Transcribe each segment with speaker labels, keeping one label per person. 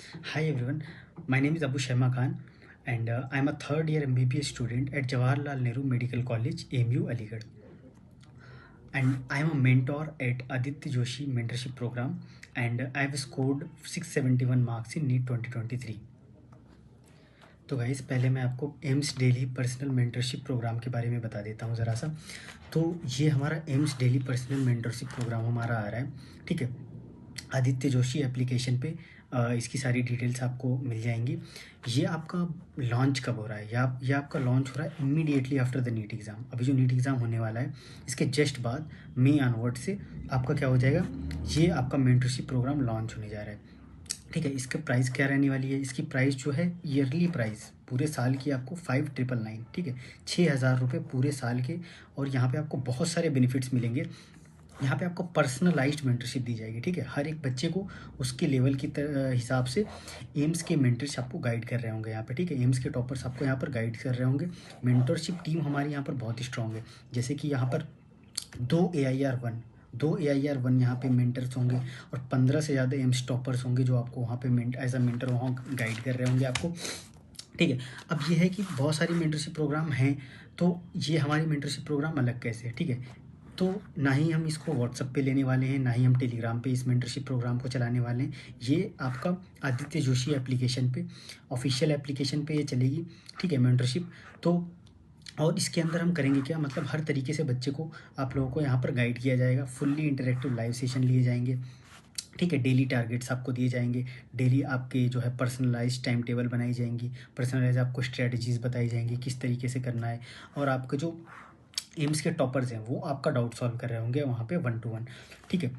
Speaker 1: Hi everyone, my name is Abu Sharma Khan and I am a third year MBBS student at Jawaharlal Nehru Medical College, AMU Aligarh. And I am a mentor at Aditya Joshi Mentorship Program and I have scored 671 marks in NEET 2023. तो guys पहले मैं आपको AIIMS daily personal mentorship program के बारे में बता देता हूँ ज़रा सा। तो ये हमारा AIIMS daily personal mentorship program हमारा आ रहा है, ठीक है। आदित्य जोशी एप्लीकेशन पे इसकी सारी डिटेल्स आपको मिल जाएंगी। ये आपका लॉन्च कब हो रहा है, या ये आपका लॉन्च हो रहा है immediately after the NEET exam. अभी जो नीट एग्ज़ाम होने वाला है इसके जस्ट बाद मई ऑनवर्ड से आपका क्या हो जाएगा, ये आपका मेंटरशिप प्रोग्राम लॉन्च होने जा रहा है, ठीक है। इसका प्राइस क्या रहने वाली है, इसकी प्राइस जो है ईयरली प्राइस पूरे साल की आपको 5999, ठीक है, 6000 रुपये पूरे साल के। और यहाँ पे आपको बहुत सारे बेनिफिट्स मिलेंगे। यहाँ पे आपको पर्सनलाइज्ड मेंटरशिप दी जाएगी, ठीक है। हर एक बच्चे को उसके लेवल की हिसाब से एम्स के मेंटर्स आपको गाइड कर रहे होंगे यहाँ पे, ठीक है। एम्स के टॉपर्स आपको यहाँ पर गाइड कर रहे होंगे। मेंटरशिप टीम हमारी यहाँ पर बहुत ही स्ट्रॉन्ग है। जैसे कि यहाँ पर दो AIR1 यहाँ पे मेंटर्स होंगे और 15 से ज़्यादा एम्स टॉपर्स होंगे जो आपको वहाँ पे एज अ मेंटर वहाँ गाइड कर रहे होंगे आपको, ठीक है। अब ये है कि बहुत सारी मेंटरशिप प्रोग्राम हैं, तो ये हमारी मेंटरशिप प्रोग्राम अलग कैसे है, ठीक है। तो ना ही हम इसको व्हाट्सएप पे लेने वाले हैं, ना ही हम टेलीग्राम पे इस मेंटरशिप प्रोग्राम को चलाने वाले हैं। ये आपका आदित्य जोशी एप्लीकेशन पे, ऑफिशियल एप्लीकेशन पे ये चलेगी, ठीक है, मेंटरशिप। तो और इसके अंदर हम करेंगे क्या, मतलब हर तरीके से बच्चे को आप लोगों को यहाँ पर गाइड किया जाएगा। फुल्ली इंटरेक्टिव लाइव सेशन लिए जाएंगे, ठीक है। डेली टारगेट्स आपको दिए जाएंगे, डेली आपके जो है पर्सनलाइज टाइम टेबल बनाई जाएंगी, पर्सनलाइज आपको स्ट्रेटजीज बताई जाएंगी किस तरीके से करना है। और आपके जो एम्स के टॉपर्स हैं वो आपका डाउट सॉल्व कर रहे होंगे वहाँ पे 1 to 1, ठीक है।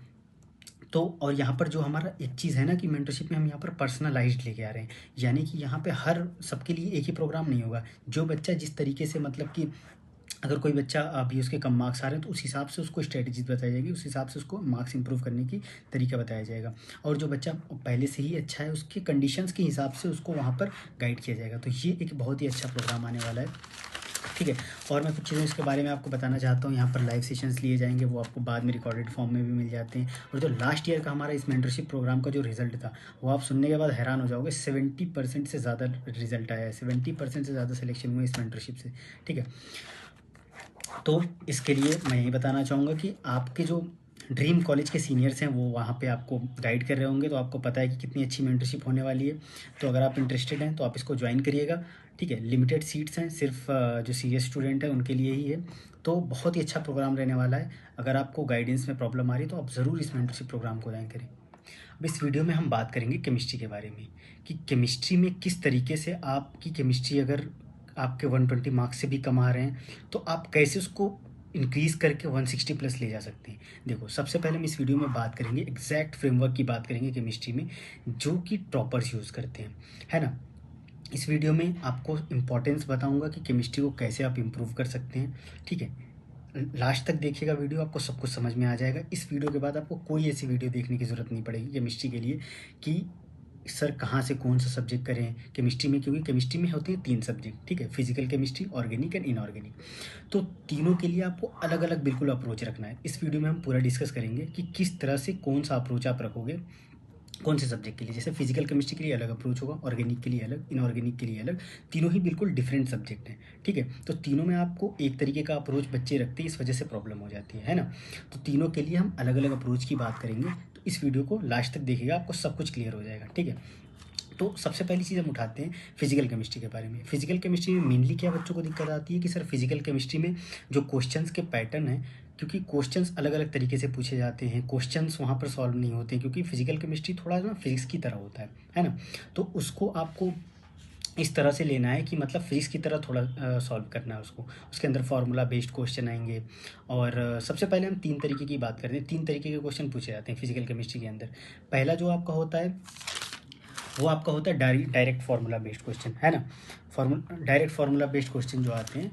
Speaker 1: तो और यहाँ पर जो हमारा एक चीज़ है ना कि मेंटरशिप में हम यहाँ पर पर्सनलाइज्ड लेके आ रहे हैं, यानी कि यहाँ पे हर सबके लिए एक ही प्रोग्राम नहीं होगा। जो बच्चा जिस तरीके से, मतलब कि अगर कोई बच्चा अभी उसके कम मार्क्स आ रहे हैं तो उस हिसाब से उसको स्ट्रेटजीज बताई जाएगी, उस हिसाब से उसको मार्क्स इंप्रूव करने की तरीका बताया जाएगा। और जो बच्चा पहले से ही अच्छा है उसके कंडीशंस के हिसाब से उसको वहाँ पर गाइड किया जाएगा। तो ये एक बहुत ही अच्छा प्रोग्राम आने वाला है, ठीक है। और मैं कुछ चीज़ें इसके बारे में आपको बताना चाहता हूँ। यहाँ पर लाइव सेशंस लिए जाएंगे, वो आपको बाद में रिकॉर्डेड फॉर्म में भी मिल जाते हैं। और जो लास्ट ईयर का हमारा इस मेंटरशिप प्रोग्राम का जो रिजल्ट था वो आप सुनने के बाद हैरान हो जाओगे। 70% से ज़्यादा रिजल्ट आया है, 70% से ज़्यादा सिलेक्शन हुए इस मेंटरशिप से, ठीक है। तो इसके लिए मैं यही बताना चाहूँगा कि आपके जो ड्रीम कॉलेज के सीनियर्स हैं वो वहाँ पे आपको गाइड कर रहे होंगे, तो आपको पता है कि कितनी अच्छी मेंटरशिप होने वाली है। तो अगर आप इंटरेस्टेड हैं तो आप इसको ज्वाइन करिएगा, ठीक है। लिमिटेड सीट्स हैं, सिर्फ जो सीरियस स्टूडेंट हैं उनके लिए ही है। तो बहुत ही अच्छा प्रोग्राम रहने वाला है। अगर आपको गाइडेंस में प्रॉब्लम आ रही है तो आप ज़रूर इस मेंटरशिप प्रोग्राम को ज्वाइन करें। अब इस वीडियो में हम बात करेंगे केमिस्ट्री के बारे में, कि केमिस्ट्री में किस तरीके से आपकी केमिस्ट्री अगर आपके 120 मार्क्स से भी कम आ रहे हैं तो आप कैसे उसको इंक्रीज़ करके 160 प्लस ले जा सकते हैं। देखो, सबसे पहले हम इस वीडियो में बात करेंगे एग्जैक्ट फ्रेमवर्क की, बात करेंगे केमिस्ट्री में जो कि टॉपर्स यूज़ करते हैं, है ना। इस वीडियो में आपको इम्पोर्टेंस बताऊंगा कि केमिस्ट्री को कैसे आप इम्प्रूव कर सकते हैं, ठीक है। लास्ट तक देखिएगा वीडियो, आपको सब कुछ समझ में आ जाएगा। इस वीडियो के बाद आपको कोई ऐसी वीडियो देखने की ज़रूरत नहीं पड़ेगी केमिस्ट्री के लिए कि सर कहाँ से कौन सा सब्जेक्ट करें केमिस्ट्री में, क्योंकि केमिस्ट्री में होती है 3 सब्जेक्ट, ठीक है, physical chemistry, organic and inorganic. तो तीनों के लिए आपको अलग अलग बिल्कुल अप्रोच रखना है। इस वीडियो में हम पूरा डिस्कस करेंगे कि किस तरह से कौन सा अप्रोच आप रखोगे कौन से सब्जेक्ट के लिए। जैसे फिजिकल केमिस्ट्री के लिए अलग अप्रोच होगा, ऑर्गेनिक के लिए अलग, इनऑर्गेनिक के लिए अलग। तीनों ही बिल्कुल डिफरेंट सब्जेक्ट हैं, ठीक है। तो तीनों में आपको एक तरीके का अप्रोच बच्चे रखते हैं, इस वजह से प्रॉब्लम हो जाती है ना। तो तीनों के लिए हम अलग अलग अप्रोच की बात करेंगे। तो इस वीडियो को लास्ट तक देखिएगा, आपको सब कुछ क्लियर हो जाएगा, ठीक है। तो सबसे पहली चीज़ हम उठाते हैं फिजिकल केमिस्ट्री के बारे में। फिजिकल केमिस्ट्री में मेनली क्या बच्चों को दिक्कत आती है कि सर फिजिकल केमिस्ट्री में जो क्वेश्चंस के पैटर्न है, क्योंकि क्वेश्चंस अलग अलग तरीके से पूछे जाते हैं, क्वेश्चंस वहाँ पर सॉल्व नहीं होते, क्योंकि फिजिकल केमिस्ट्री थोड़ा ना फिजिक्स की तरह होता है ना। तो उसको आपको इस तरह से लेना है कि मतलब फिजिक्स की तरह थोड़ा सॉल्व करना है उसको। उसके अंदर फार्मूला बेस्ड क्वेश्चन आएंगे। और सबसे पहले हम 3 तरीके की बात करते हैं। 3 तरीके के क्वेश्चन पूछे जाते हैं फिजिकल केमिस्ट्री के अंदर। पहला जो आपका होता है वो आपका होता है डायरेक्ट फार्मूला बेस्ड क्वेश्चन, है ना। डायरेक्ट फार्मूला बेस्ड क्वेश्चन जो आते हैं,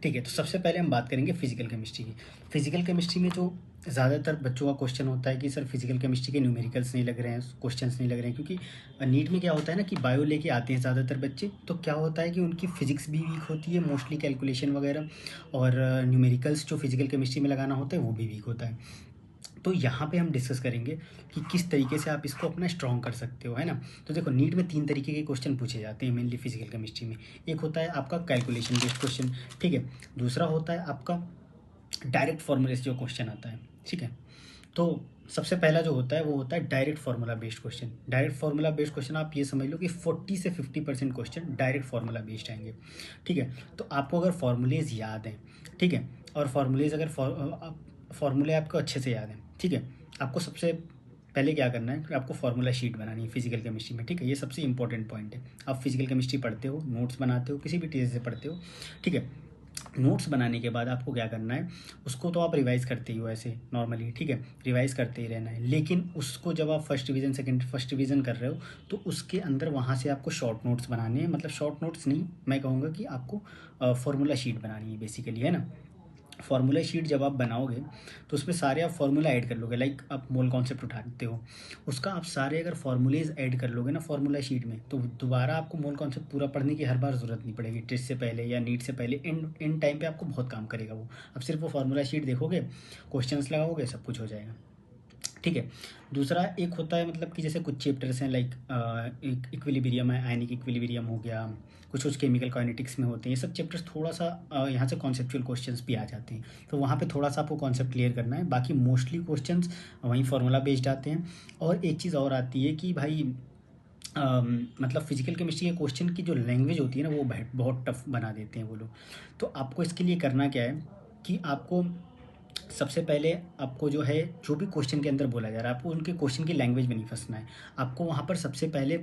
Speaker 1: ठीक है। तो सबसे पहले हम बात करेंगे फिजिकल केमिस्ट्री की। फिजिकल केमिस्ट्री में जो ज़्यादातर बच्चों का क्वेश्चन होता है कि सर फिजिकल केमिस्ट्री के न्यूमेरिकल्स नहीं लग रहे हैं, क्वेश्चंस नहीं लग रहे हैं, क्योंकि नीट में क्या होता है ना कि बायो लेके आते हैं ज़्यादातर बच्चे। तो क्या होता है कि उनकी फिजिक्स भी वीक होती है मोस्टली, कैलकुलेशन वगैरह, और न्यूमेरिकल्स जो फिजिकल केमिस्ट्री में लगाना होता है वो भी वीक होता है। तो यहाँ पे हम डिस्कस करेंगे कि किस तरीके से आप इसको अपना स्ट्रॉन्ग कर सकते हो, है ना। तो देखो नीट में 3 तरीके के क्वेश्चन पूछे जाते हैं मेनली फिजिकल केमिस्ट्री में। एक होता है आपका कैलकुलेशन बेस्ड क्वेश्चन, ठीक है। दूसरा होता है आपका डायरेक्ट फॉर्मूले से जो क्वेश्चन आता है, ठीक है। तो सबसे पहला जो होता है वो होता है direct formula based question. Direct formula based question आप ये समझ लो कि 40 से 50% क्वेश्चन डायरेक्ट फार्मूला बेस्ड आएंगे, ठीक है। तो आपको अगर फॉर्मूलेज याद हैं, ठीक है, और फॉर्मूलेज अगर फॉर्मूले आपको अच्छे से याद हैं, ठीक है, आपको सबसे पहले क्या करना है कि आपको फार्मूला शीट बनानी है फिजिकल केमिस्ट्री में, ठीक है। ये सबसे इंपॉर्टेंट पॉइंट है। आप फिजिकल केमिस्ट्री पढ़ते हो, नोट्स बनाते हो, किसी भी टीचर से पढ़ते हो, ठीक है। नोट्स बनाने के बाद आपको क्या करना है, उसको तो आप रिवाइज़ करते ही हो ऐसे नॉर्मली, ठीक है, रिवाइज़ करते ही रहना है। लेकिन उसको जब आप first revision second first revision कर रहे हो तो उसके अंदर वहाँ से आपको शॉर्ट नोट्स बनाने हैं, मतलब शॉर्ट नोट्स नहीं, मैं कहूँगा कि आपको फार्मूला शीट बनानी है बेसिकली, है ना। फार्मूला शीट जब आप बनाओगे तो उसमें सारे आप फार्मूला ऐड कर लोगे। लाइक आप मोल कॉन्सेप्ट उठाते हो, उसका आप सारे अगर फार्मूलेज ऐड कर लोगे ना फार्मूला शीट में, तो दोबारा आपको मोल कॉन्सेप्ट पूरा पढ़ने की हर बार ज़रूरत नहीं पड़ेगी। टेस्ट से पहले या नीट से पहले इन टाइम पे आपको बहुत काम करेगा वो। अब सिर्फ वो फार्मूला शीट देखोगे, क्वेश्चंस लगाओगे, सब कुछ हो जाएगा, ठीक है। दूसरा एक होता है मतलब कि जैसे कुछ चैप्टर्स हैं लाइक एक इक्विलिब्रियम है, आयनिक इक्विलिब्रियम हो गया, कुछ केमिकल काइनेटिक्स में होते हैं। ये सब चैप्टर्स थोड़ा सा यहाँ से कॉन्सेप्चुअल क्वेश्चंस भी आ जाते हैं, तो वहाँ पे थोड़ा सा आपको कॉन्सेप्ट क्लियर करना है। बाकी मोस्टली क्वेश्चंस वहीं फार्मूला बेस्ड आते हैं। और एक चीज़ और आती है कि भाई मतलब फिजिकल केमिस्ट्री के क्वेश्चन की जो लैंग्वेज होती है ना वो बहुत टफ बना देते हैं वो लोग। तो आपको इसके लिए करना क्या है कि आपको सबसे पहले आपको जो है जो भी क्वेश्चन के अंदर बोला जा रहा है आपको उनके क्वेश्चन की लैंग्वेज में नहीं फंसना है। आपको वहाँ पर सबसे पहले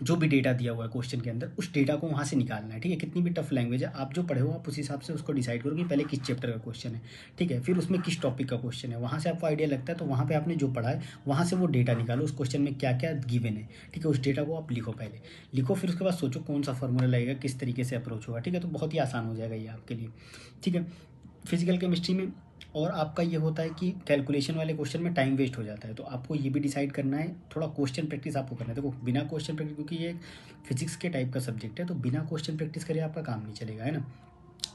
Speaker 1: जो भी डेटा दिया हुआ है क्वेश्चन के अंदर उस डेटा को वहाँ से निकालना है, ठीक है। कितनी भी टफ लैंग्वेज है, आप जो पढ़े हो आप उस हिसाब से उसको डिसाइड करो कि पहले किस चैप्टर का क्वेश्चन है, ठीक है, फिर उसमें किस टॉपिक का क्वेश्चन है। वहाँ से आपको आइडिया लगता है तो वहाँ पे आपने जो पढ़ा है वहाँ से वो डेटा निकालो, उस क्वेश्चन में क्या क्या गिवन है, ठीक है। उस डेटा को आप लिखो, पहले लिखो, फिर उसके बाद सोचो कौन सा फॉर्मूला लगेगा, किस तरीके से अप्रोच होगा, ठीक है। तो बहुत ही आसान हो जाएगा ये आपके लिए, ठीक है, फिजिकल केमिस्ट्री में। और आपका ये होता है कि कैलकुलेशन वाले क्वेश्चन में टाइम वेस्ट हो जाता है, तो आपको ये भी डिसाइड करना है, थोड़ा क्वेश्चन प्रैक्टिस आपको करना है। देखो बिना क्वेश्चन प्रैक्टिस, क्योंकि ये फिजिक्स के टाइप का सब्जेक्ट है, तो बिना क्वेश्चन प्रैक्टिस करे आपका काम नहीं चलेगा, है ना।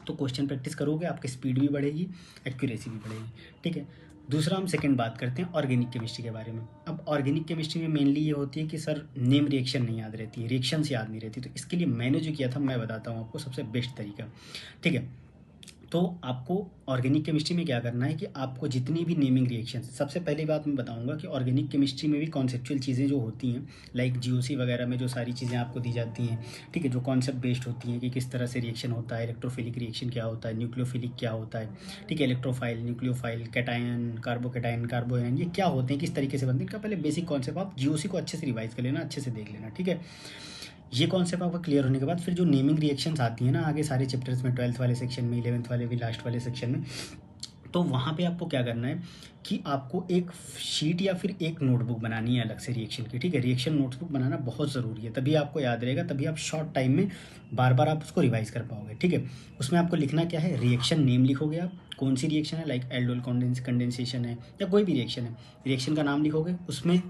Speaker 1: तो क्वेश्चन प्रैक्टिस करोगे आपकी स्पीड भी बढ़ेगी, एक्यूरेसी भी बढ़ेगी, ठीक है। दूसरा हम सेकंड बात करते हैं ऑर्गेनिक केमिस्ट्री के बारे में। अब ऑर्गेनिक केमिस्ट्री में मेनली ये होती है कि सर नेम रिएक्शन नहीं याद रहती है, रिएक्शंस याद नहीं रहती। तो इसके लिए मैंने जो किया था मैं बताता हूँ आपको सबसे बेस्ट तरीका, ठीक है। तो आपको ऑर्गेनिक केमिस्ट्री में क्या करना है कि आपको जितनी भी नेमिंग रिएक्शंस, सबसे पहली बात मैं बताऊंगा कि ऑर्गेनिक केमिस्ट्री में भी कॉन्सेप्चुअल चीज़ें जो होती हैं लाइक जीओसी वगैरह में जो सारी चीज़ें आपको दी जाती हैं, ठीक है, जो कॉन्सेप्ट बेस्ड होती हैं कि किस तरह से रिएक्शन होता है, इलेक्ट्रोफिलिक रिएक्शन क्या होता है, न्यूक्लियोफिलिक क्या होता है, ठीक है, इलेक्ट्रोफाइल, न्यूक्लियोफाइल, कैटायन, कार्बोकैटायन, कार्बोयन, ये क्या होते हैं, किस तरीके से बनते हैं, इनका पहले बेसिक कॉन्सेप्ट आप जीओसी को अच्छे से रिवाइज कर लेना, अच्छे से देख लेना, ठीक है। ये कॉन्सेप्ट आपका क्लियर होने के बाद फिर जो नेमिंग रिएक्शंस आती है ना आगे सारे चैप्टर्स में, 12th वाले सेक्शन में, 11th वाले भी लास्ट वाले सेक्शन में, तो वहाँ पे आपको क्या करना है कि आपको एक शीट या फिर एक नोटबुक बनानी है अलग से रिएक्शन की, ठीक है। रिएक्शन नोटबुक बनाना बहुत ज़रूरी है, तभी आपको याद रहेगा, तभी आप शॉर्ट टाइम में बार बार आप उसको रिवाइज कर पाओगे, ठीक है। उसमें आपको लिखना क्या है, रिएक्शन नेम लिखोगे आप, कौन सी रिएक्शन है, लाइक एल्डोल कंडेंसेशन है या कोई भी रिएक्शन है, रिएक्शन का नाम लिखोगे, उसमें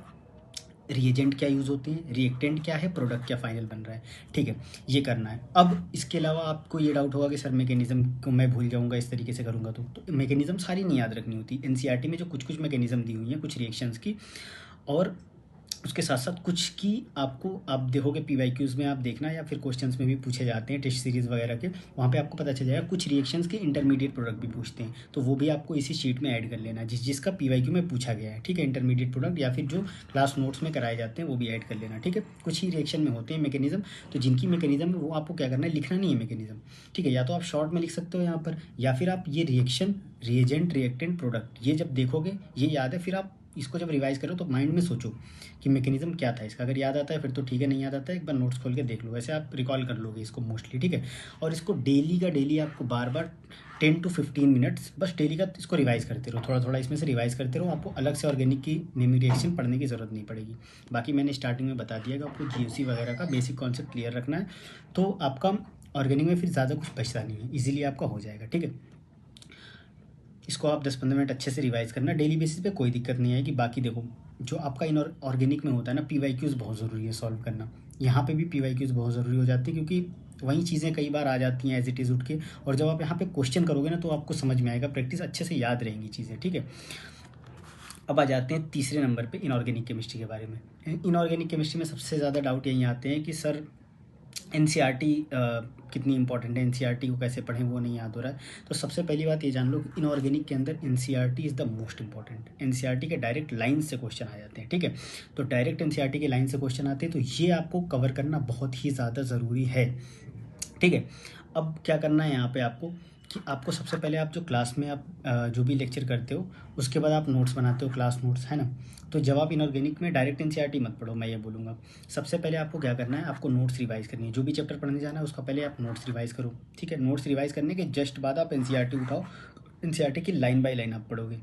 Speaker 1: रिएजेंट क्या यूज़ होते हैं, रिएक्टेंट क्या है, प्रोडक्ट क्या फाइनल बन रहा है, ठीक है, ये करना है। अब इसके अलावा आपको ये डाउट होगा कि सर मैकेनिज्म को मैं भूल जाऊंगा इस तरीके से करूंगा, तो मैकेनिज्म सारी नहीं याद रखनी होती। एनसीईआरटी में जो कुछ कुछ मैकेनिज्म दी हुई हैं कुछ रिएक्शंस की, और उसके साथ साथ कुछ की आपको आप देखोगे पीवाईक्यूज़ में आप देखना या फिर क्वेश्चंस में भी पूछे जाते हैं टेस्ट सीरीज़ वगैरह के, वहाँ पे आपको पता चल जाएगा कुछ रिएक्शंस के इंटरमीडिएट प्रोडक्ट भी पूछते हैं, तो वो भी आपको इसी शीट में ऐड कर लेना जिसका पीवाईक्यू में पूछा गया है, ठीक है। इंटरमीडिएट प्रोडक्ट या फिर जो क्लास नोट्स में कराए जाते हैं वो भी ऐड कर लेना, ठीक है। कुछ ही रिएक्शन में होते हैं मैकेनिज्म, तो जिनकी मैकेनिज्म है वो आपको क्या करना है, लिखना नहीं है मैकेनिज्म, ठीक है। या तो आप शॉर्ट में लिख सकते हो यहाँ पर, या फिर आप ये रिएक्शन, रिएजेंट, रिएक्टेंट, प्रोडक्ट, ये जब देखोगे ये याद है, फिर आप इसको जब रिवाइज करो तो माइंड में सोचो कि मैकेनिज्म क्या था इसका, अगर याद आता है फिर तो ठीक है, नहीं याद आता है एक बार नोट्स खोल के देख लो, वैसे आप रिकॉल कर लोगे इसको मोस्टली, ठीक है। और इसको डेली का डेली आपको बार बार 10 to 15 मिनट्स बस डेली का इसको रिवाइज करते रहो, थोड़ा थोड़ा इसमें से रिवाइज करते रहो, आपको अलग से ऑर्गेनिक की नेमिंग रिएक्शन पढ़ने की ज़रूरत नहीं पड़ेगी। बाकी मैंने स्टार्टिंग में बता दिया कि आपको जीओसी वगैरह का बेसिक कॉन्सेप्ट क्लियर रखना है, तो आपका ऑर्गेनिक में फिर ज़्यादा कुछ बचता नहीं है, ईजिली आपका हो जाएगा, ठीक है। इसको आप 10-15 मिनट अच्छे से रिवाइज करना डेली बेसिस पे, कोई दिक्कत नहीं आएगी। बाकी देखो जो आपका इन ऑर्गेनिक में होता है ना, पीवाईक्यूज़ बहुत ज़रूरी है सॉल्व करना, यहाँ पे भी पीवाईक्यूज़ बहुत ज़रूरी हो जाती है, क्योंकि वही चीज़ें कई बार आ जाती हैं एज इट इज़ उठ के, और जब आप यहाँ पे क्वेश्चन करोगे ना तो आपको समझ में आएगा, प्रैक्टिस अच्छे से याद रहेंगी चीज़ें, ठीक है। अब आ जाते हैं तीसरे नंबर पे इनऑर्गेनिक केमिस्ट्री के बारे में। इनऑर्गेनिक केमिस्ट्री में सबसे ज़्यादा डाउट यही आते हैं कि सर एनसीईआरटी कितनी इंपॉर्टेंट है, एनसीईआरटी को कैसे पढ़ें वो नहीं याद हो रहा है। तो सबसे पहली बात ये जान लो कि इनऑर्गेनिक के अंदर NCERT is the most important. NCERT के डायरेक्ट लाइन से क्वेश्चन आ जाते हैं, ठीक है। तो डायरेक्ट एनसीईआरटी के लाइन से क्वेश्चन आते हैं, तो ये आपको कवर करना बहुत ही ज़्यादा ज़रूरी है, ठीक है। अब क्या करना है यहाँ पे आपको कि आपको सबसे पहले आप जो क्लास में आप जो भी लेक्चर करते हो उसके बाद आप नोट्स बनाते हो, क्लास नोट्स, है ना। तो जब आप इनऑर्गेनिक में डायरेक्ट एनसीईआरटी मत पढ़ो, मैं ये बोलूँगा। सबसे पहले आपको क्या करना है, आपको नोट्स रिवाइज़ करनी है। जो भी चैप्टर पढ़ने जाना है उसका पहले आप नोट्स रिवाइज़ करो, ठीक है। नोट्स रिवाइज़ करने के जस्ट बाद आप एनसीईआरटी उठाओ, एनसीईआरटी की लाइन बाय लाइन आप पढ़ोगे,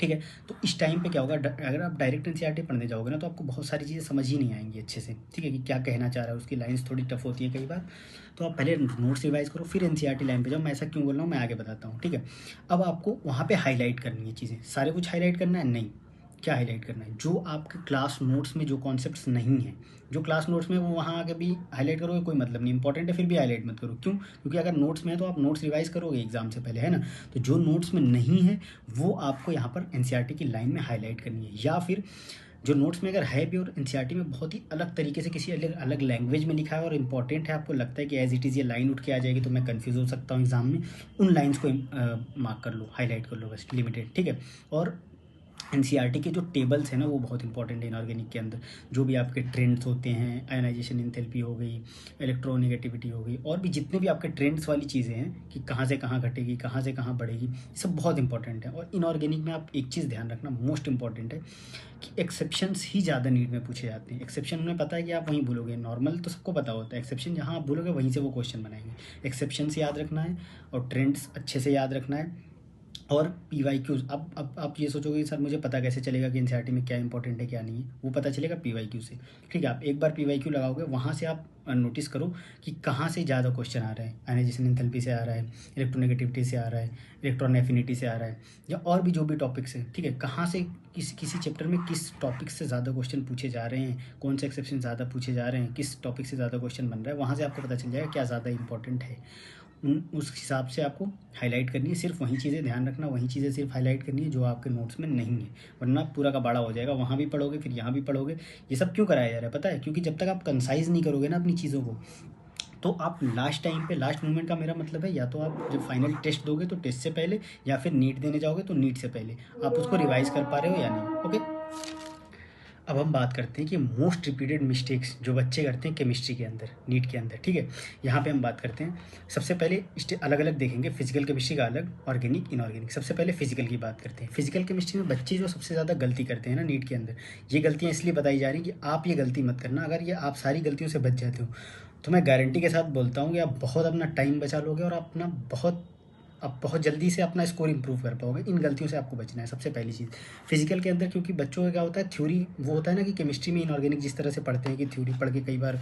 Speaker 1: ठीक है। तो इस टाइम पे क्या होगा, अगर आप डायरेक्ट एनसीईआरटी पढ़ने जाओगे ना तो आपको बहुत सारी चीज़ें समझ ही नहीं आएंगी अच्छे से, ठीक है, कि क्या कहना चाह रहा है। उसकी लाइंस थोड़ी टफ होती है कई बार। तो आप पहले नोट्स रिवाइज करो, फिर एनसीईआरटी लाइन पे जाओ। मैं ऐसा क्यों बोल रहा हूँ मैं आगे बताता हूँ, ठीक है। अब आपको वहाँ पे हाईलाइट करनी है चीज़ें, सारे कुछ हाईलाइट करना है नहीं। क्या हाईलाइट करना है, जो आपके क्लास नोट्स में जो कॉन्सेप्ट्स नहीं हैं, जो क्लास नोट्स में वो वहाँ आके भी हाईलाइट करोगे कोई मतलब नहीं, इंपॉर्टेंट है फिर भी हाईलाइट मत करो। क्यों? क्योंकि अगर नोट्स में है तो आप नोट्स रिवाइज करोगे एग्जाम से पहले, है ना। तो जो नोट्स में नहीं है वो आपको यहाँ पर एनसीईआरटी की लाइन में हाईलाइट करनी है। या फिर जो नोट्स में अगर है भी और एनसीईआरटी में बहुत ही अलग तरीके से किसी अलग अलग लैंग्वेज में लिखा है और इंपॉर्टेंट है, आपको लगता है कि एज इट इज़ ये लाइन उठ के आ जाएगी तो मैं कन्फ्यूज़ हो सकता हूँ एग्जाम में, उन लाइन्स को मार्क कर लो, हाईलाइट कर लो बस, लिमिटेड, ठीक है। और एनसीईआरटी के जो टेबल्स हैं ना वो बहुत इंपॉर्टेंट है इनऑर्गेनिक के अंदर। जो भी आपके ट्रेंड्स होते हैं, आयनाइजेशन एंथैल्पी हो गई, इलेक्ट्रोनेगेटिविटी हो गई, और भी जितने भी आपके ट्रेंड्स वाली चीज़ें हैं कि कहाँ से कहाँ घटेगी, कहाँ से कहाँ बढ़ेगी, ये सब बहुत इंपॉर्टेंट है। और इनऑर्गेनिक में आप एक चीज़ ध्यान रखना, मोस्ट इंपॉर्टेंट है कि एक्सेप्शंस ही ज़्यादा नीड में पूछे जाते हैं। एक्सेप्शन उन्हें पता है कि आप वहीं भूलोगे, नॉर्मल तो सबको पता होता है, एक्सेप्शन जहाँ आप भूलोगे वहीं से वो क्वेश्चन बनाएंगे। एक्सेप्शंस याद रखना है और ट्रेंड्स अच्छे से याद रखना है। और पी वाई क्यूज़, अब आप ये सोचोगे सर मुझे पता कैसे चलेगा कि एनसीईआरटी में क्या इंपॉर्टेंट है क्या नहीं है, वो पता चलेगा पी वाई क्यू से, ठीक है। आप एक बार पी वाई क्यू लगाओगे, वहाँ से आप नोटिस करो कि कहाँ से ज़्यादा क्वेश्चन आ रहा है। आयनाइजेशन एंथैल्पी से आ रहा है, इलेक्ट्रोनेगेटिविटी से आ रहा है, इलेक्ट्रॉन एफिनिटी से आ रहा है, या और भी जो भी टॉपिक्स हैं, ठीक है। कहाँ से किसी चैप्टर में किस टॉपिक से ज़्यादा क्वेश्चन पूछे जा रहे हैं, कौन से एक्सेप्शन ज़्यादा पूछे जा रहे हैं, किस टॉपिक से ज़्यादा क्वेश्चन बन रहा है, वहाँ से आपको पता चल जाएगा क्या ज़्यादा इंपॉर्टेंट है। उस हिसाब से आपको हाईलाइट करनी है। सिर्फ वही चीज़ें ध्यान रखना, वही चीज़ें सिर्फ हाईलाइट करनी है जो आपके नोट्स में नहीं है, वरना पूरा का बाड़ा हो जाएगा। वहाँ भी पढ़ोगे फिर यहाँ भी पढ़ोगे। ये सब क्यों कराया जा रहा है पता है? क्योंकि जब तक आप कंसाइज नहीं करोगे ना अपनी चीज़ों को, तो आप लास्ट टाइम पे, लास्ट मोमेंट का मेरा मतलब है, या तो आप जब फाइनल टेस्ट दोगे तो टेस्ट से पहले, या फिर नीट देने जाओगे तो नीट से पहले आप उसको रिवाइज कर पा रहे हो या नहीं। ओके, अब हम बात करते हैं कि मोस्ट रिपीटेड मिस्टेक्स जो बच्चे करते हैं केमिस्ट्री के अंदर, नीट के अंदर, ठीक है। यहाँ पे हम बात करते हैं, सबसे पहले अलग अलग देखेंगे, फिजिकल केमिस्ट्री का अलग, ऑर्गेनिक, इनऑर्गेनिक। सबसे पहले फिजिकल की बात करते हैं। फिजिकल केमिस्ट्री में बच्चे जो सबसे ज़्यादा गलती करते हैं ना नीट के अंदर, ये गलतियाँ इसलिए बताई जा रही हैं कि आप ये गलती मत करना। अगर ये आप सारी गलतियों से बच जाते हो तो मैं गारंटी के साथ बोलता हूँ कि आप बहुत अपना टाइम बचा लोगे और अपना बहुत, आप बहुत जल्दी से अपना स्कोर इंप्रूव कर पाओगे। इन गलतियों से आपको बचना है सबसे पहली चीज़ फिजिकल के अंदर। क्योंकि बच्चों का क्या होता है, थ्योरी वो होता है ना कि केमिस्ट्री में इनऑर्गेनिक जिस तरह से पढ़ते हैं कि थ्योरी पढ़ के कई बार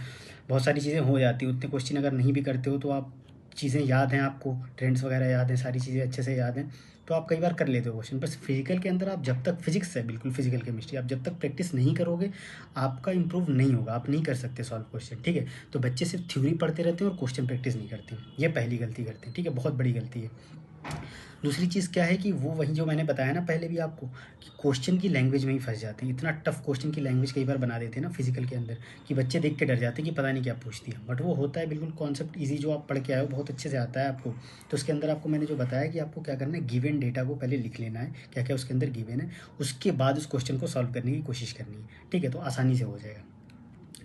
Speaker 1: बहुत सारी चीज़ें हो जाती हैं। उतने क्वेश्चन अगर नहीं भी करते हो तो आप चीज़ें याद हैं, आपको ट्रेंड्स वगैरह याद हैं, सारी चीज़ें अच्छे से याद हैं, तो आप कई बार कर लेते हो क्वेश्चन। बस फिजिकल के अंदर आप जब तक, फिजिक्स है बिल्कुल, फिजिकल केमिस्ट्री आप जब तक प्रैक्टिस नहीं करोगे आपका इंप्रूव नहीं होगा, आप नहीं कर सकते सॉल्व क्वेश्चन, ठीक है। तो बच्चे सिर्फ थ्योरी पढ़ते रहते हैं और क्वेश्चन प्रैक्टिस नहीं करते, ये पहली गलती करते हैं, ठीक है, बहुत बड़ी गलती है। दूसरी चीज़ क्या है कि वो वही जो मैंने बताया ना पहले भी आपको, कि क्वेश्चन की लैंग्वेज में ही फंस जाते हैं। इतना टफ क्वेश्चन की लैंग्वेज कई बार बना देते हैं ना फिजिकल के अंदर कि बच्चे देख के डर जाते हैं कि पता नहीं क्या पूछती है, बट वो होता है बिल्कुल कॉन्सेप्ट ईजी, जो आप पढ़ के आए हो बहुत अच्छे से आता है आपको। तो उसके अंदर आपको मैंने जो बताया कि आपको क्या करना है, गिवन डेटा को पहले लिख लेना है, क्या क्या उसके अंदर गिवन है, उसके बाद उस क्वेश्चन को सॉल्व करने की कोशिश करनी है, ठीक है, तो आसानी से हो जाएगा।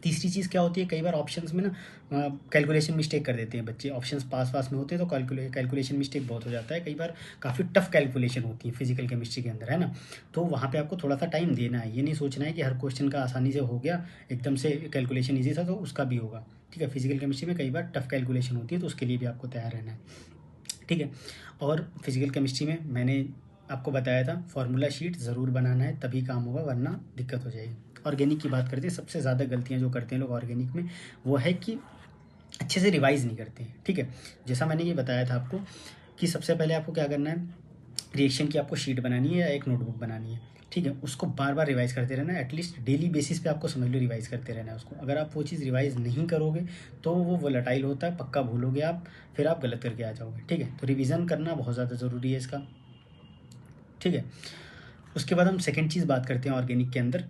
Speaker 1: तीसरी चीज़ क्या होती है, कई बार ऑप्शंस में ना कैलकुलेशन मिस्टेक कर देते हैं बच्चे। ऑप्शंस पास पास में होते हैं तो कैलकुलेशन मिस्टेक बहुत हो जाता है। कई बार काफ़ी टफ कैलकुलेशन होती है फिजिकल केमिस्ट्री के अंदर, है ना। तो वहाँ पे आपको थोड़ा सा टाइम देना है, ये नहीं सोचना है कि हर क्वेश्चन का आसानी से हो गया, एकदम से कैलकुलेशन ईजी था तो उसका भी होगा, ठीक है। फिजिकल केमिस्ट्री में कई बार टफ कैलकुलेशन होती है तो उसके लिए भी आपको तैयार रहना है, ठीक है। और फिजिकल केमिस्ट्री में मैंने आपको बताया था फार्मूला शीट ज़रूर बनाना है, तभी काम होगा, वरना दिक्कत हो जाएगी। ऑर्गेनिक की बात करते हैं, सबसे ज़्यादा गलतियाँ जो करते हैं लोग ऑर्गेनिक में वो है कि अच्छे से रिवाइज़ नहीं करते हैं, ठीक है। जैसा मैंने ये बताया था आपको कि सबसे पहले आपको क्या करना है, रिएक्शन की आपको शीट बनानी है या एक नोटबुक बनानी है, ठीक है। उसको बार बार रिवाइज़ करते रहना है, एटलीस्ट डेली बेसिस पे आपको समझ लो रिवाइज़ करते रहना है उसको। अगर आप वो चीज़ रिवाइज़ नहीं करोगे तो वो वोलेटाइल होता है, पक्का भूलोगे आप, फिर आप गलत करके आ जाओगे, ठीक है। तो रिवीजन करना बहुत ज़्यादा ज़रूरी है इसका, ठीक है। उसके बाद हम सेकंड चीज़ बात करते हैं ऑर्गेनिक के अंदर।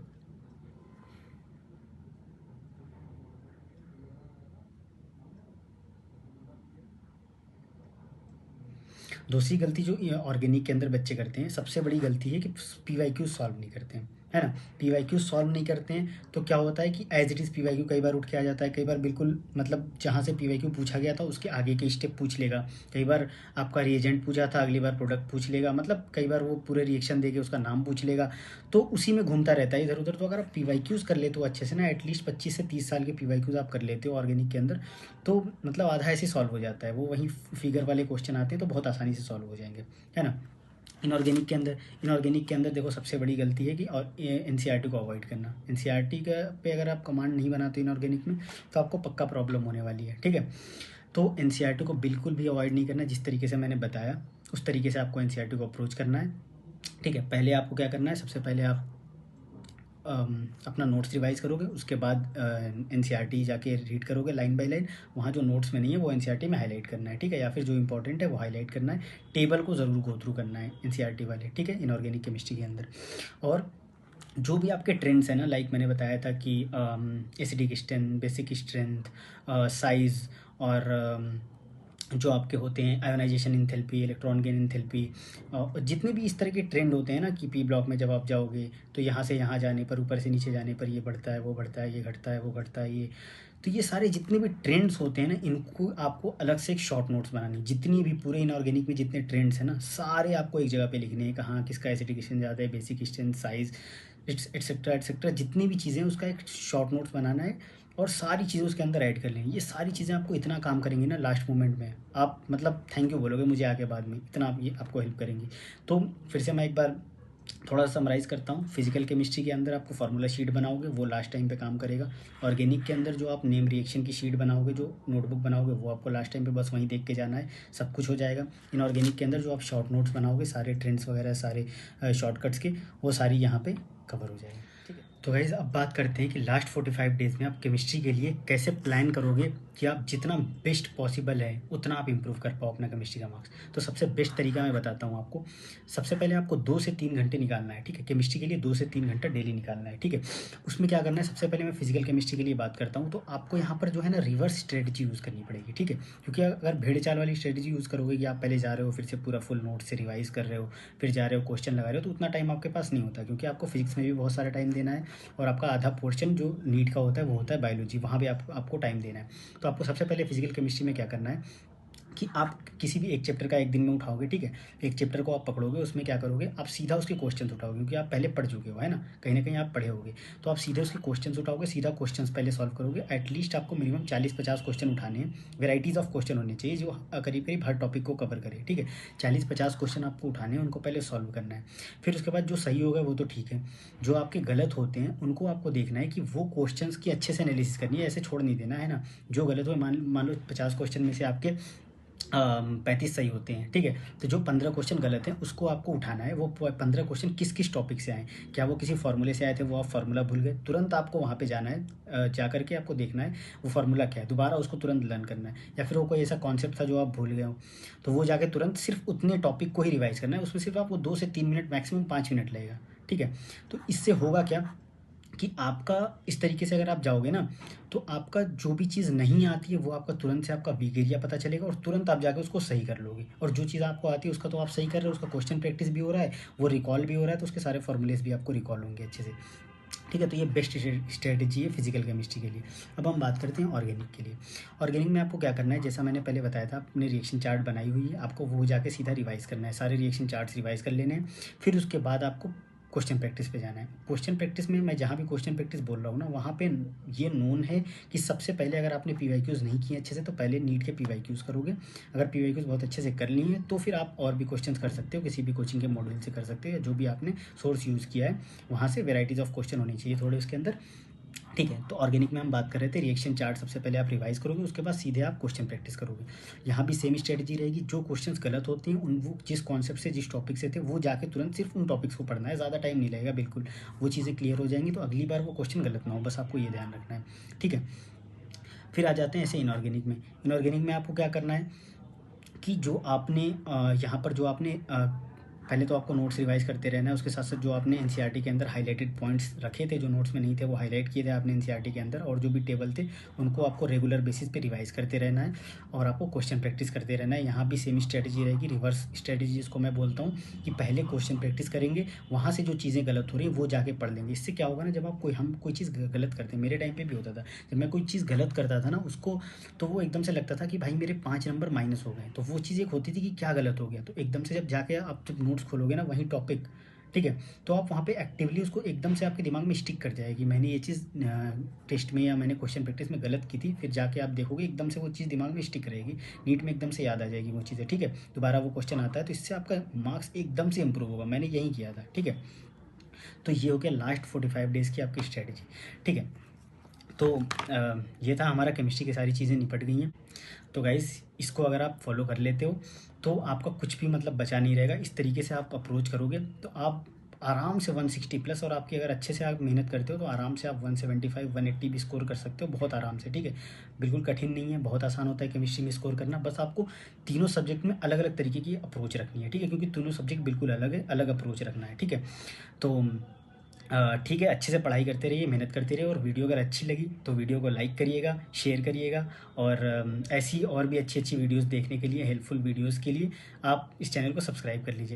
Speaker 1: दूसरी गलती जो ऑर्गेनिक के अंदर बच्चे करते हैं, सबसे बड़ी गलती है कि पीवाईक्यू सॉल्व नहीं करते हैं, है ना। पीवाईक्यू सॉल्व नहीं करते हैं तो क्या होता है कि एज इट इज़ पीवाईक्यू कई बार उठ के आ जाता है, कई बार बिल्कुल मतलब जहाँ से पीवाईक्यू पूछा गया था उसके आगे के स्टेप पूछ लेगा। कई बार आपका रिएजेंट पूछा था, अगली बार प्रोडक्ट पूछ लेगा, मतलब कई बार वो पूरे रिएक्शन देके उसका नाम पूछ लेगा। तो उसी में घूमता रहता है इधर उधर। तो अगर आप पीवाईक्यूज़ कर लेते हो अच्छे से ना, एटलीस्ट 25 से 30 साल के पीवाईक्यूज़ आप कर लेते हो ऑर्गेनिक के अंदर, तो मतलब आधा ऐसे सॉल्व हो जाता है। वो वहीं फिगर वाले क्वेश्चन आते हैं तो बहुत आसानी से सॉल्व हो जाएंगे, है ना। इनऑर्गेनिक के अंदर देखो सबसे बड़ी गलती है कि और एनसीईआरटी को अवॉइड करना। एनसीईआरटी का पे अगर आप कमांड नहीं बनाते इनऑर्गेनिक में तो आपको पक्का प्रॉब्लम होने वाली है, ठीक है। तो एनसीईआरटी को बिल्कुल भी अवॉइड नहीं करना। जिस तरीके से मैंने बताया उस तरीके से आपको एनसीईआरटी को अप्रोच करना है, ठीक है। पहले आपको क्या करना है, सबसे पहले आप अपना नोट्स रिवाइज़ करोगे, उसके बाद एनसीईआरटी जाके रीड करोगे लाइन बाय लाइन। वहाँ जो नोट्स में नहीं है वो एनसीईआरटी में हाईलाइट करना है, ठीक है, या फिर जो इंपॉर्टेंट है वो हाईलाइट करना है। टेबल को ज़रूर गो थ्रू करना है एनसीईआरटी वाले, ठीक है, इनऑर्गेनिक केमिस्ट्री के अंदर। और जो भी आपके ट्रेंड्स हैं ना, लाइक मैंने बताया था कि acidic strength, basic strength, size, और जो आपके होते हैं ionisation enthalpy, electron gain enthalpy, जितने भी इस तरह के ट्रेंड होते हैं ना कि पी ब्लॉक में जब आप जाओगे तो यहाँ से यहाँ जाने पर, ऊपर से नीचे जाने पर ये बढ़ता है, वो बढ़ता है, ये घटता है, वो घटता है, ये। तो ये सारे जितने भी ट्रेंड्स होते हैं ना, इनको आपको अलग से एक शॉर्ट नोट्स बनानी। जितनी भी पूरे इनऑर्गेनिक में जितने ट्रेंड्स हैं ना, सारे आपको एक जगह पे लिखने हैं। कहाँ किसका एसिडिकेशन ज़्यादा है, basic strength, size, etcetera etcetera, जितनी भी चीज़ें हैं उसका एक शॉर्ट नोट्स बनाना है और सारी चीज़ें उसके अंदर ऐड कर लेंगे। ये सारी चीज़ें आपको इतना काम करेंगी ना, लास्ट मोमेंट में आप मतलब थैंक यू बोलोगे मुझे आके बाद में, इतना आप ये आपको हेल्प करेंगी। तो फिर से मैं एक बार थोड़ा सा समराइज़ करता हूँ। फिजिकल केमिस्ट्री के अंदर आपको फार्मूला शीट बनाओगे, वो लास्ट टाइम पे काम करेगा। ऑर्गेनिक के अंदर जो आप नेम रिएक्शन की शीट बनाओगे, जो नोटबुक बनाओगे, वो आपको लास्ट टाइम पे बस वहीं देख के जाना है, सब कुछ हो जाएगा। इनऑर्गेनिक के अंदर जो आप शॉर्ट नोट्स बनाओगे, सारे ट्रेंड्स वगैरह, सारे शॉर्टकट्स के, वो सारी यहाँ पे कवर हो जाएगी, ठीक है। तो गाइज़ अब बात करते हैं कि लास्ट 45 डेज़ में आप केमिस्ट्री के लिए कैसे प्लान करोगे कि आप जितना बेस्ट पॉसिबल है उतना आप इम्प्रूव कर पाओ अपना केमिस्ट्री का मार्क्स। तो सबसे बेस्ट तरीका मैं बताता हूँ आपको। सबसे पहले आपको 2 से 3 घंटे निकालना है, ठीक है, केमिस्ट्री के लिए 2 से 3 घंटा डेली निकालना है, ठीक है। उसमें क्या करना है, सबसे पहले मैं फिजिकल केमिस्ट्री के लिए बात करता हूँ। तो आपको यहाँ पर जो है ना रिवर्स स्ट्रेटजी यूज़ करनी पड़ेगी, ठीक है। क्योंकि अगर भेड़ चाल वाली स्ट्रेटजी यूज़ करोगे कि आप पहले जा रहे हो, फिर से पूरा फुल नोट से रिवाइज कर रहे हो, फिर जा रहे हो क्वेश्चन लगा रहे हो, तो उतना टाइम आपके पास नहीं होता, क्योंकि आपको फिजिक्स में भी बहुत सारा टाइम देना है और आपका आधा पोर्शन जो नीट का होता है वो होता है बायोलॉजी, वहाँ भी आपको टाइम देना है। तो आपको सबसे पहले फिजिकल केमिस्ट्री में क्या करना है कि आप किसी भी एक चैप्टर का एक दिन में उठाओगे, ठीक है। एक चैप्टर को आप पकड़ोगे, उसमें क्या करोगे, आप सीधा उसके क्वेश्चंस उठाओगे, क्योंकि आप पहले पढ़ चुके हो, है ना, कहीं ना कहीं आप पढ़े होगे। तो आप सीधे उसके क्वेश्चंस उठाओगे, सीधा क्वेश्चंस पहले सॉल्व करोगे। एटलीस्ट आपको मिनिमम 40-50 क्वेश्चन उठाने हैं। वेराइटीज़ ऑफ क्वेश्चन होने चाहिए जो करीब करीब हर टॉपिक को कवर करे, ठीक है। 40-50 क्वेश्चन आपको उठाने हैं, उनको पहले सॉल्व करना है। फिर उसके बाद जो सही होगा वो तो ठीक है, जो आपके गलत होते हैं उनको आपको देखना है कि वो क्वेश्चंस की अच्छे से एनालिसिस करनी है, ऐसे छोड़ नहीं देना है ना। जो गलत हो, मान लो 50 क्वेश्चन में से आपके 35 सही होते हैं, ठीक है। तो जो 15 क्वेश्चन गलत हैं उसको आपको उठाना है। वो 15 क्वेश्चन किस किस टॉपिक से आए, क्या वो किसी फार्मूले से आए थे, वो आप फार्मूला भूल गए, तुरंत आपको वहाँ पे जाना है, जा करके आपको देखना है वो फार्मूला क्या है, दोबारा उसको तुरंत लर्न करना है। या फिर वो कोई ऐसा कॉन्सेप्ट था जो आप भूल गए हो, तो वो जाके तुरंत सिर्फ उतने टॉपिक को ही रिवाइज करना है। उसमें सिर्फ आपको 2 से 3 मिनट, मैक्सिमम 5 मिनट लगेगा, ठीक है। तो इससे होगा क्या कि आपका इस तरीके से अगर आप जाओगे ना, तो आपका जो भी चीज़ नहीं आती है वो आपका तुरंत से आपका वीक एरिया पता चलेगा और तुरंत आप जाकर उसको सही कर लोगे। और जो चीज़ आपको आती है उसका तो आप सही कर रहे हो, उसका क्वेश्चन प्रैक्टिस भी हो रहा है, वो रिकॉल भी हो रहा है, तो उसके सारे फॉर्मूलेस भी आपको रिकॉल होंगे अच्छे से, ठीक है। तो ये बेस्ट स्ट्रेटजी है फिजिकल केमिस्ट्री के लिए। अब हम बात करते हैं ऑर्गेनिक के लिए। ऑर्गेनिक में आपको क्या करना है, जैसा मैंने पहले बताया था, आपने रिएक्शन चार्ट बनाई हुई है, आपको वो जाके सीधा रिवाइज करना है, सारे रिएक्शन चार्ट्स रिवाइज कर लेने हैं। फिर उसके बाद आपको क्वेश्चन प्रैक्टिस पे जाना है। क्वेश्चन प्रैक्टिस में मैं जहाँ भी क्वेश्चन प्रैक्टिस बोल रहा हूँ ना, वहाँ पे ये नोन है कि सबसे पहले अगर आपने पीवाईक्यूज़ नहीं किए अच्छे से तो पहले नीट के पीवाईक्यूज़ करोगे। अगर पीवाईक्यूज़ बहुत अच्छे से कर लिए हैं तो फिर आप और भी क्वेश्चंस कर सकते हो, किसी भी कोचिंग के मॉड्यूल से कर सकते हो, या जो भी आपने सोर्स यूज़ किया है वहाँ से वेराइटीज़ ऑफ क्वेश्चन होनी चाहिए थोड़े उसके अंदर, ठीक है। तो ऑर्गेनिक में हम बात कर रहे थे रिएक्शन चार्ट सबसे पहले आप रिवाइज करोगे, उसके बाद सीधे आप क्वेश्चन प्रैक्टिस करोगे। यहाँ भी सेम स्ट्रेटजी रहेगी। जो क्वेश्चंस गलत होते हैं उन वो जिस कॉन्सेप्ट से, जिस टॉपिक से थे, वो जाके तुरंत सिर्फ उन टॉपिक्स को पढ़ना है, ज़्यादा टाइम नहीं लगेगा, बिल्कुल वो चीज़ें क्लियर हो जाएंगी। तो अगली बार वो क्वेश्चन गलत ना हो, बस आपको ये ध्यान रखना है, ठीक है। फिर आ जाते हैं ऐसे इनऑर्गेनिक में। इनऑर्गेनिक में आपको क्या करना है कि जो आपने यहाँ पर जो आपने पहले तो आपको नोट्स रिवाइज करते रहना है, उसके साथ साथ जो आपने एनसीईआरटी के अंदर हाईलाइटेड पॉइंट्स रखे थे, जो नोट्स में नहीं थे वो हाईलाइट किए थे आपने एनसीईआरटी के अंदर, और जो भी टेबल थे उनको आपको रेगुलर बेसिस पे रिवाइज करते रहना है और आपको क्वेश्चन प्रैक्टिस करते रहना है। यहाँ भी सेम स्ट्रेटजी रहेगी, रिवर्स स्ट्रेटजी जिसको मैं बोलता हूँ कि पहले क्वेश्चन प्रैक्टिस करेंगे, वहाँ से जो चीज़ें गलत हो रही है वो जाके पढ़ लेंगे। इससे क्या होगा ना, जब आप हम कोई चीज़ गलत करते हैं, मेरे टाइम पे भी होता था, जब मैं कोई चीज़ गलत करता था ना उसको, तो वो एकदम से लगता था कि भाई मेरे 5 नंबर माइनस हो गए। तो वो चीज़ एक होती थी कि क्या गलत हो गया, तो एकदम से जब जाके आप जब नोट्स खोलोगे ना वहीं टॉपिक, ठीक है, तो आप वहाँ पे एक्टिवली उसको एकदम से आपके दिमाग में स्टिक कर जाएगी, मैंने ये चीज़ टेस्ट में या मैंने क्वेश्चन प्रैक्टिस में गलत की थी, फिर जाके आप देखोगे एकदम से वो चीज़ दिमाग में स्टिक रहेगी, नीट में एकदम से याद आ जाएगी वो चीज़ें, ठीक है। दोबारा वो क्वेश्चन आता है तो इससे आपका मार्क्स एकदम से इंप्रूव होगा, मैंने यही किया था, ठीक है। तो ये हो गया लास्ट 45 डेज़ की आपकी स्ट्रेटजी, ठीक है। तो ये था हमारा, केमिस्ट्री की सारी चीज़ें निपट गई हैं। तो गाइज़ इसको अगर आप फॉलो कर लेते हो तो आपका कुछ भी मतलब बचा नहीं रहेगा। इस तरीके से आप अप्रोच करोगे तो आप आराम से 160 प्लस, और आपकी अगर अच्छे से आप मेहनत करते हो तो आराम से आप 175 180 भी स्कोर कर सकते हो, बहुत आराम से, ठीक है। बिल्कुल कठिन नहीं है, बहुत आसान होता है केमिस्ट्री में स्कोर करना, बस आपको तीनों सब्जेक्ट में अलग अलग तरीके की अप्रोच रखनी है, ठीक है, क्योंकि तीनों सब्जेक्ट बिल्कुल अलग है, अलग अप्रोच रखना है, ठीक है। तो ठीक है, अच्छे से पढ़ाई करते रहिए, मेहनत करते रहिए, और वीडियो अगर अच्छी लगी तो वीडियो को लाइक करिएगा, शेयर करिएगा, और ऐसी और भी अच्छी अच्छी वीडियोस देखने के लिए, हेल्पफुल वीडियोस के लिए आप इस चैनल को सब्सक्राइब कर लीजिए।